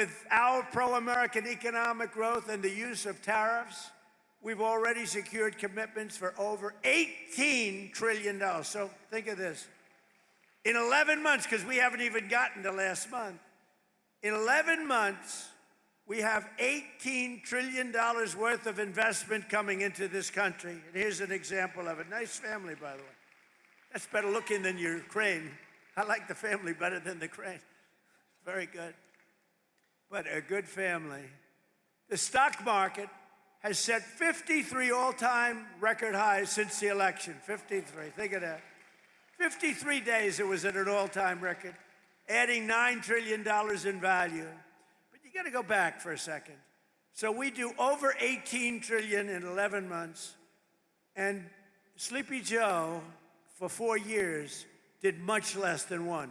with our pro-American economic growth and the use of tariffs, we've already secured commitments for over $18 trillion. So think of this. In 11 months, because we haven't even gotten to last month, in 11 months, we have $18 trillion worth of investment coming into this country. And here's an example of it. Nice family, by the way. That's better looking than your crane. I like the family better than the crane. Very good. But a good family. The stock market has set 53 all-time record highs since the election. 53, think of that. 53 days it was at an all-time record, adding $9 trillion in value. But you got to go back for a second. So we do over 18 trillion in 11 months, and Sleepy Joe, for 4 years, did much less than $1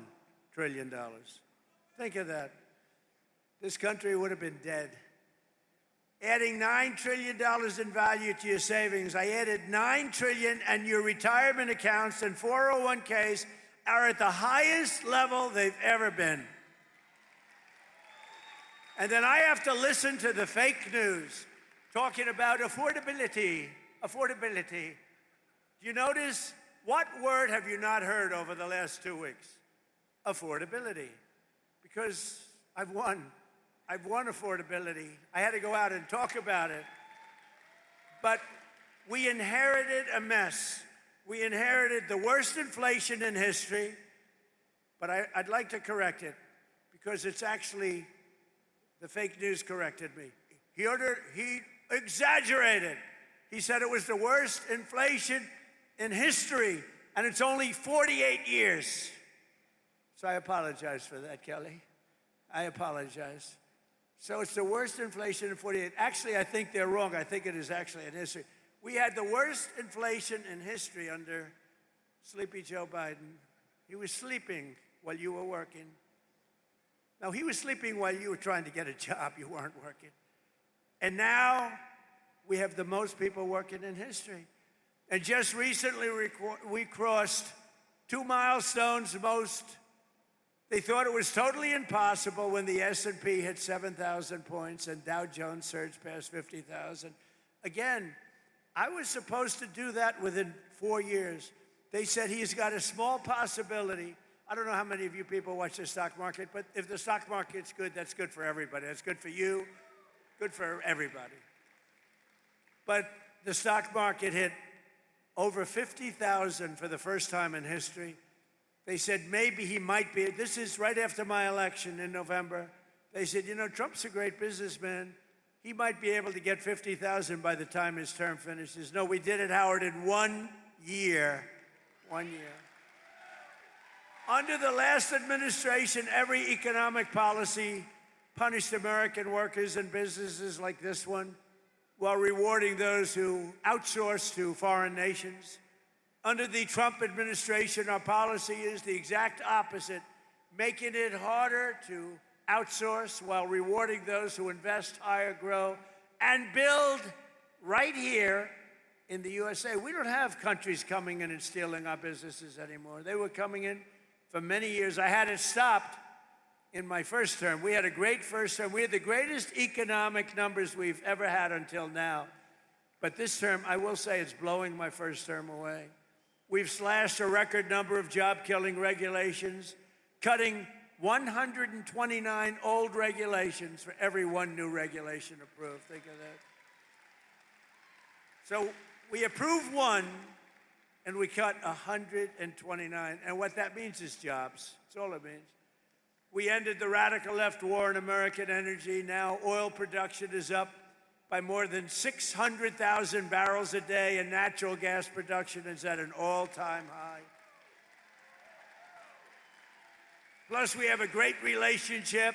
trillion. Think of that. This country would have been dead. Adding $9 trillion in value to your savings. I added $9 trillion, and your retirement accounts and 401ks are at the highest level they've ever been. And then I have to listen to the fake news talking about affordability. Affordability. Do you notice? What word have you not heard over the last 2 weeks? Affordability. Because I've won. I've won affordability. I had to go out and talk about it. But we inherited a mess. We inherited the worst inflation in history, but I'd like to correct it because it's actually, the fake news corrected me. He exaggerated. He said it was the worst inflation in history, and it's only 48 years. So I apologize for that, Kelly. I apologize. So it's the worst inflation in 48. Actually, I think they're wrong. I think it is actually in history. We had the worst inflation in history under Sleepy Joe Biden. He was sleeping while you were working. No, he was sleeping while you were trying to get a job. You weren't working. And now we have the most people working in history. And just recently we crossed 2 milestones. They thought it was totally impossible when the S&P hit 7,000 points and Dow Jones surged past 50,000. Again, I was supposed to do that within 4 years. They said he's got a small possibility. I don't know how many of you people watch the stock market, but if the stock market's good, that's good for everybody. That's good for you, good for everybody. But the stock market hit over 50,000 for the first time in history. They said maybe he might be. This is right after my election in November. They said, you know, Trump's a great businessman. He might be able to get 50,000 by the time his term finishes. No, we did it, Howard, in 1 year. 1 year. Under the last administration, every economic policy punished American workers and businesses like this one while rewarding those who outsource to foreign nations. Under the Trump administration, our policy is the exact opposite, making it harder to outsource while rewarding those who invest, hire, grow, and build right here in the USA. We don't have countries coming in and stealing our businesses anymore. They were coming in for many years. I had it stopped in my first term. We had a great first term. We had the greatest economic numbers we've ever had until now. But this term, I will say, it's blowing my first term away. We've slashed a record number of job-killing regulations, cutting 129 old regulations for every one new regulation approved. Think of that. So we approve one, and we cut 129. And what that means is jobs. That's all it means. We ended the radical left war on American energy. Now oil production is up by more than 600,000 barrels a day, and natural gas production is at an all-time high. Plus, we have a great relationship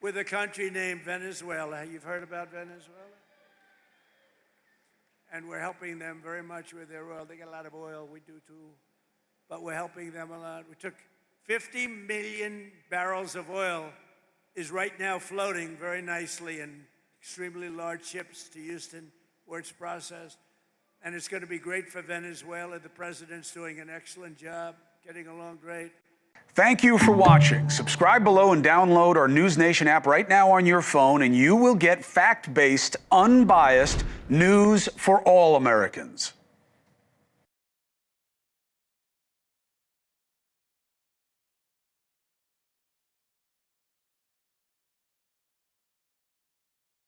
with a country named Venezuela. You've heard about Venezuela? And we're helping them very much with their oil. They got a lot of oil, we do too, but we're helping them a lot. We took 50 million barrels of oil is right now floating very nicely in extremely large ships to Houston, where it's processed. And it's going to be great for Venezuela. The president's doing an excellent job, getting along great. Thank you for watching. Subscribe below and download our NewsNation app right now on your phone, and you will get fact-based, unbiased news for all Americans.